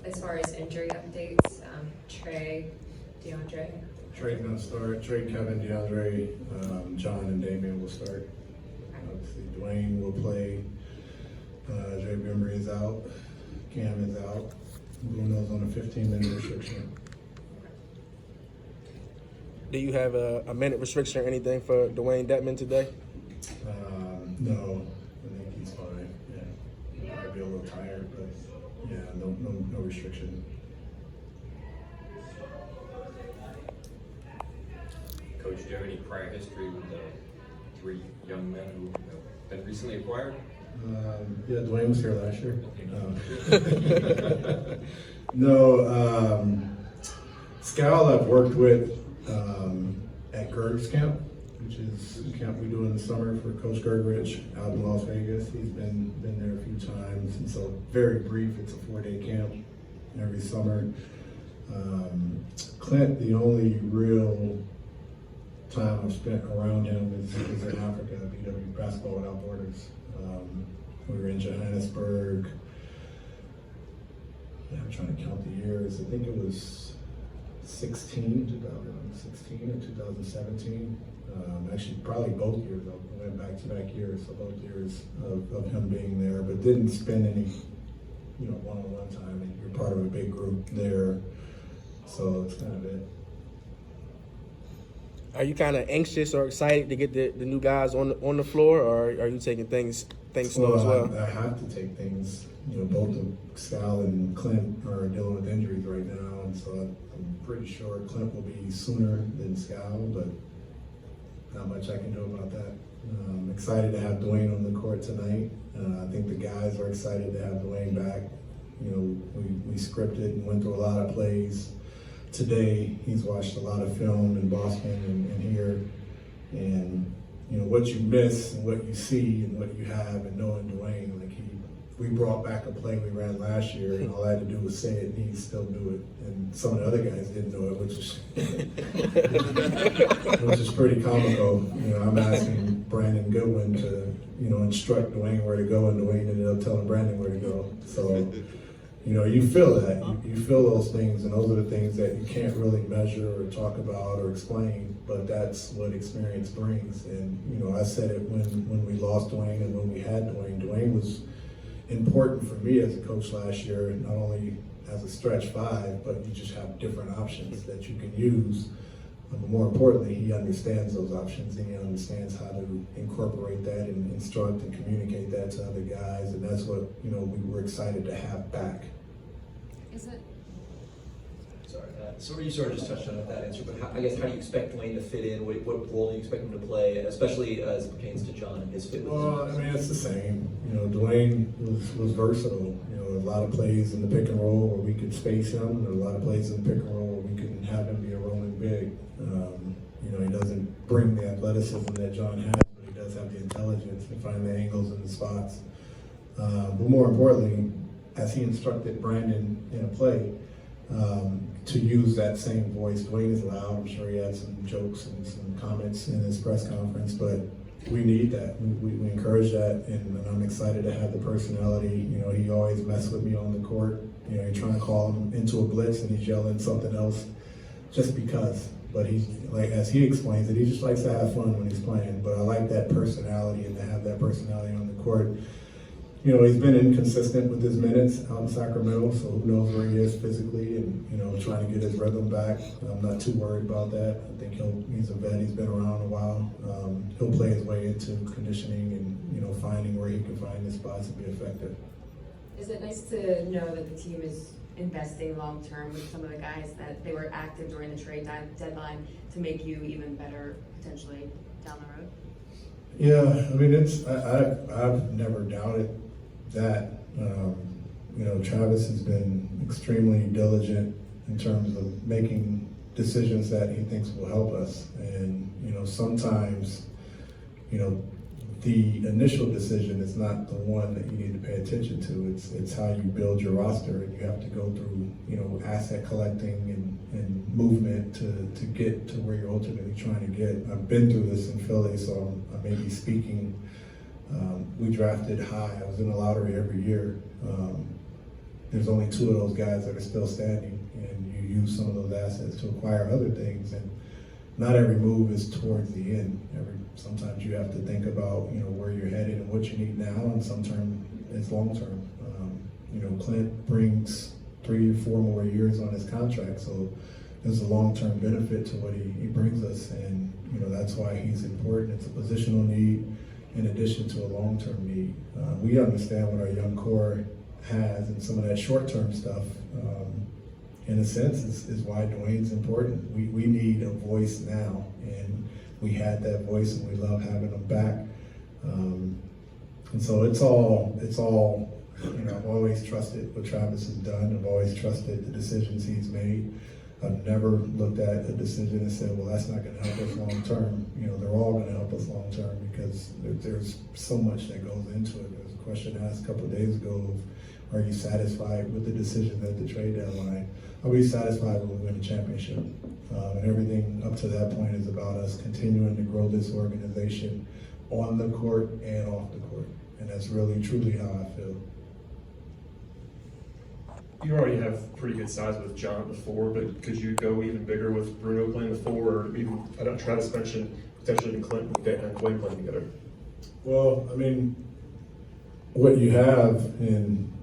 as far as injury updates, DeAndre. Trey's going to start. Trey, Kevin, DeAndre, John, and Damian will start. Obviously, Dewayne will play. Dre Bembry is out. Cam is out. Bruno's on a 15-minute restriction. Do you have a minute restriction or anything for Dewayne Dedmon today? No, I think he's fine. Yeah, he might be a little tired, but yeah, no restriction. Coach, do you have any prior history with the three young men who have been recently acquired? Yeah, Dewayne was here last year. No, Skal I've worked with at Gerg's camp, which is a camp we do in the summer for Coach Gergridge out in Las Vegas. He's been there a few times, and so very brief. It's a 4-day camp every summer. Clint, the only real time I've spent around him is in Africa, BW Basketball Without Borders. We were in Johannesburg. Yeah, I'm trying to count the years. I think it was 2016 or 2017. Actually, probably both years. I went back-to-back years, so both years of him being there, but didn't spend any, one-on-one time. And you're part of a big group there, so it's kind of it. Are you kind of anxious or excited to get the new guys on the floor, or are you taking things slow as well? I have to take things. Both of Skal and Clint are dealing with injuries right now, and so I'm pretty sure Clint will be sooner than Skal, but not much I can do about that. I'm excited to have Dewayne on the court tonight. I think the guys are excited to have Dewayne back. We scripted and went through a lot of plays. Today, he's watched a lot of film in Boston and here, and what you miss and what you see and what you have, and knowing Dewayne, we brought back a play we ran last year, and all I had to do was say it, and he still do it. And some of the other guys didn't know it, which is pretty comical. I'm asking Brandon Goodwin to instruct Dewayne where to go, and Dewayne ended up telling Brandon where to go. So. You feel that. You feel those things, and those are the things that you can't really measure or talk about or explain, but that's what experience brings. And, I said it when we lost Dewayne and when we had Dewayne. Dewayne was important for me as a coach last year, not only as a stretch five, but you just have different options that you can use. But more importantly, he understands those options, and he understands how to incorporate that and instruct and communicate that to other guys, and that's what we were excited to have back. Is it? Sorry, so you sort of just touched on that answer, but how do you expect Dewayne to fit in? What role do you expect him to play, especially as it pertains to John and his fit with him? It's the same. Dewayne was versatile. There were a lot of plays in the pick and roll where we could space him, and there were a lot of plays in the pick and roll where we could have him be a rolling big. He doesn't bring the athleticism that John has, but he does have the intelligence to find the angles and the spots. But more importantly, as he instructed Brandon in a play, to use that same voice. Dewayne is loud. I'm sure he had some jokes and some comments in his press conference, but we need that. We encourage that, and I'm excited to have the personality. He always messed with me on the court. You're trying to call him into a blitz, and he's yelling something else just because. But he's as he explains it, he just likes to have fun when he's playing. But I like that personality, and to have that personality on the court. He's been inconsistent with his minutes out in Sacramento, so who knows where he is physically, and trying to get his rhythm back. I'm not too worried about that. I think he's a vet. He's been around a while. He'll play his way into conditioning and finding where he can find his spots and be effective. Is it nice to know that the team is investing long term with some of the guys that they were active during the trade deadline to make you even better potentially down the road? Yeah, I've never doubted that. Travis has been extremely diligent in terms of making decisions that he thinks will help us. And, sometimes, the initial decision is not the one that you need to pay attention to. It's how you build your roster, and you have to go through, asset collecting and movement to get to where you're ultimately trying to get. I've been through this in Philly, so I may be speaking. We drafted high. I was in the lottery every year. there's only 2 of those guys that are still standing, and you use some of those assets to acquire other things. And not every move is towards the end. Sometimes you have to think about, where you're headed and what you need now, and sometimes it's long term. Clint brings 3 or 4 more years on his contract, so there's a long-term benefit to what he brings us, and that's why he's important. It's a positional need in addition to a long-term need. We understand what our young core has, and some of that short-term stuff, in a sense, is why Dewayne's important. We need a voice now, and we had that voice, and we love having him back. And so it's all. I've always trusted what Travis has done. I've always trusted the decisions he's made. I've never looked at a decision and said, well, that's not going to help us long term. They're all going to help us long term because there's so much that goes into it. There's a question asked a couple of days ago of, are you satisfied with the decision at the trade deadline? Are we satisfied when we win a championship? And everything up to that point is about us continuing to grow this organization on the court and off the court. And that's really, truly how I feel. You already have pretty good size with John at the 4, but could you go even bigger with Bruno playing the 4, or even, I don't try to mention potentially even Clint and Dwayne playing together? Well, what you have, and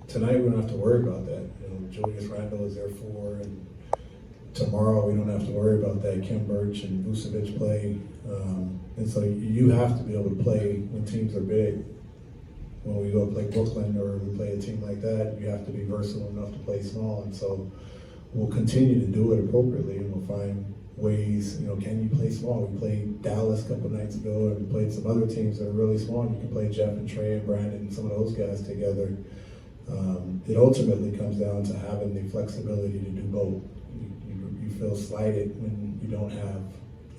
tonight we don't have to worry about that. Julius Randle is their 4, and tomorrow we don't have to worry about that. Kim Birch and Vucevic play, and so you have to be able to play when teams are big. When we go play Brooklyn or we play a team like that, you have to be versatile enough to play small. And so we'll continue to do it appropriately, and we'll find ways, can you play small? We played Dallas a couple nights ago, and we played some other teams that are really small. You can play Jeff and Trey and Brandon and some of those guys together. It ultimately comes down to having the flexibility to do both. You feel slighted when you don't have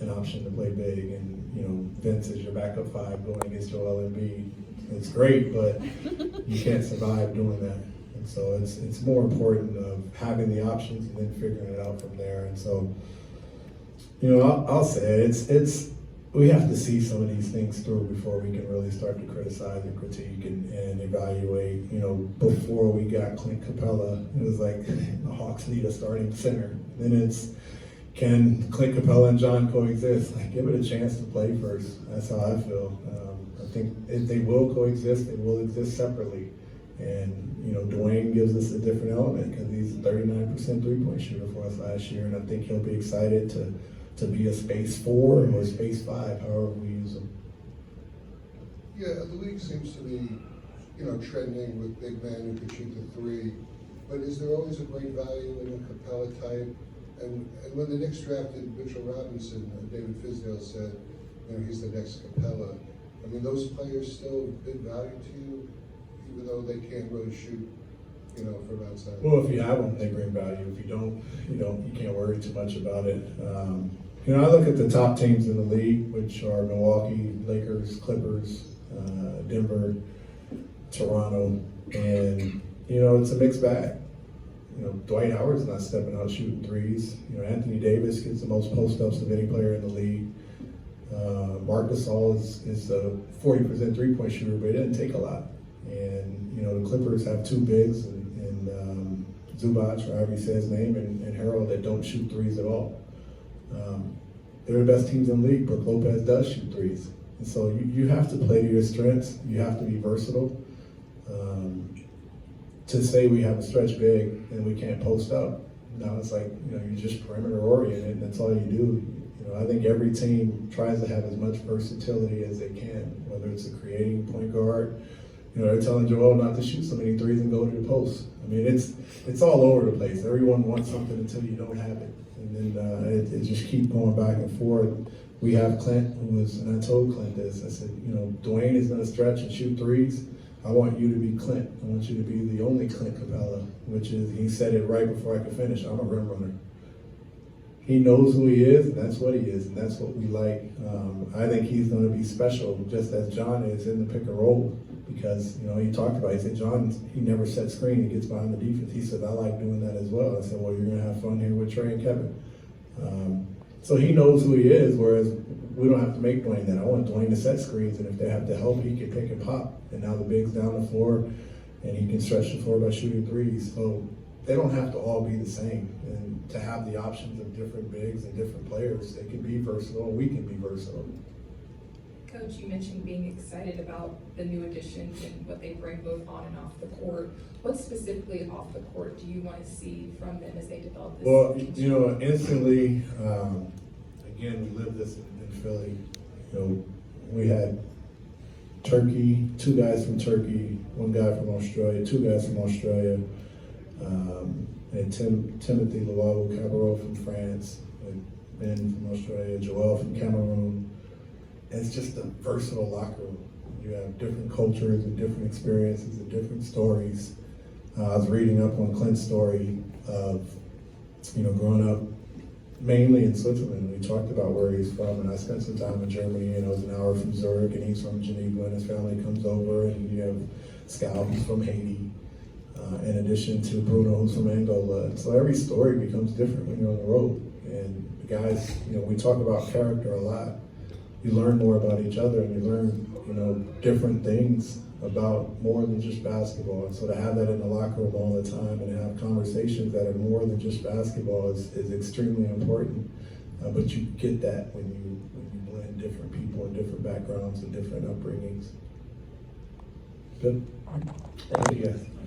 an option to play big, and Vince is your backup 5 going against Joel Embiid. It's great, but you can't survive doing that. And so it's more important of having the options and then figuring it out from there. And so, I'll say it's we have to see some of these things through before we can really start to criticize and critique and evaluate. Before we got Clint Capela, it was like the Hawks need a starting center. Then it's, can Clint Capela and John coexist? Give it a chance to play first. That's how I feel. I think if they will coexist, they will exist separately. And, Dewayne gives us a different element because he's a 39% three-point shooter for us last year, and I think he'll be excited to be a space 4 or a space 5, however we use him. Yeah, the league seems to be, trending with big men who can shoot the 3, but is there always a great value in a Capela type? And when the Knicks drafted Mitchell Robinson, David Fisdale said, he's the next Capela. Those players still big value to you, even though they can't really shoot, from outside? Well, if you have them, they bring value. If you don't, you can't worry too much about it. I look at the top teams in the league, which are Milwaukee, Lakers, Clippers, Denver, Toronto, and, it's a mixed bag. Dwight Howard's not stepping out shooting threes. Anthony Davis gets the most post-ups of any player in the league. Marc Gasol is a 40% three-point shooter, but he doesn't take a lot. And, the Clippers have 2 bigs and Zubac, or however you say his name, and Harold that don't shoot threes at all. They're the best teams in the league. Brook Lopez does shoot threes. And so you have to play to your strengths. You have to be versatile. To say we have a stretch big and we can't post up, now it's like, you're just perimeter oriented, and that's all you do. I think every team tries to have as much versatility as they can, whether it's a creating point guard. They're telling Joel not to shoot so many threes and go to the post. It's all over the place. Everyone wants something until you don't have it. And then it just keeps going back and forth. We have Clint, and I told Clint this, I said, Dewayne is going to stretch and shoot threes. I want you to be Clint. I want you to be the only Clint Capela, which is, he said it right before I could finish, I'm a rim runner. He knows who he is, and that's what he is, and that's what we like. I think he's going to be special, just as John is in the pick and roll, because, he talked about it. He said, John, he never sets screen, he gets behind the defense. He said, I like doing that as well. I said, well, you're going to have fun here with Trey and Kevin. So he knows who he is, whereas we don't have to make Dwayne that. I want Dwayne to set screens, and if they have to help, he can pick and pop. And now the big's down the floor. and he can stretch the floor by shooting threes. So they don't have to all be the same. And to have the options of different bigs and different players, they can be versatile, and we can be versatile. Coach, you mentioned being excited about the new additions and what they bring both on and off the court. What specifically off the court do you want to see from them as they develop this? Well, you know, instantly, again, we lived this in Philly. You know, we had Turkey, 2 guys from Turkey, 1 guy from Australia, 2 guys from Australia, and Timothy Capela from France, and Ben from Australia, Joel from Cameroon. It's just a versatile locker room. You have different cultures and different experiences and different stories. I was reading up on Clint's story of, you know, growing up mainly in Switzerland. We talked about where he's from, and I spent some time in Germany, and I was an hour from Zurich, and he's from Geneva, and his family comes over, and you have Skal, who's from Haiti, in addition to Bruno, who's from Angola. And so every story becomes different when you're on the road. And the guys, you know, we talk about character a lot. You learn more about each other, and you learn, you know, different things about more than just basketball. And so to have that in the locker room all the time and have conversations that are more than just basketball is extremely important. But you get that when you blend different people and different backgrounds and different upbringings. Good. Thank you.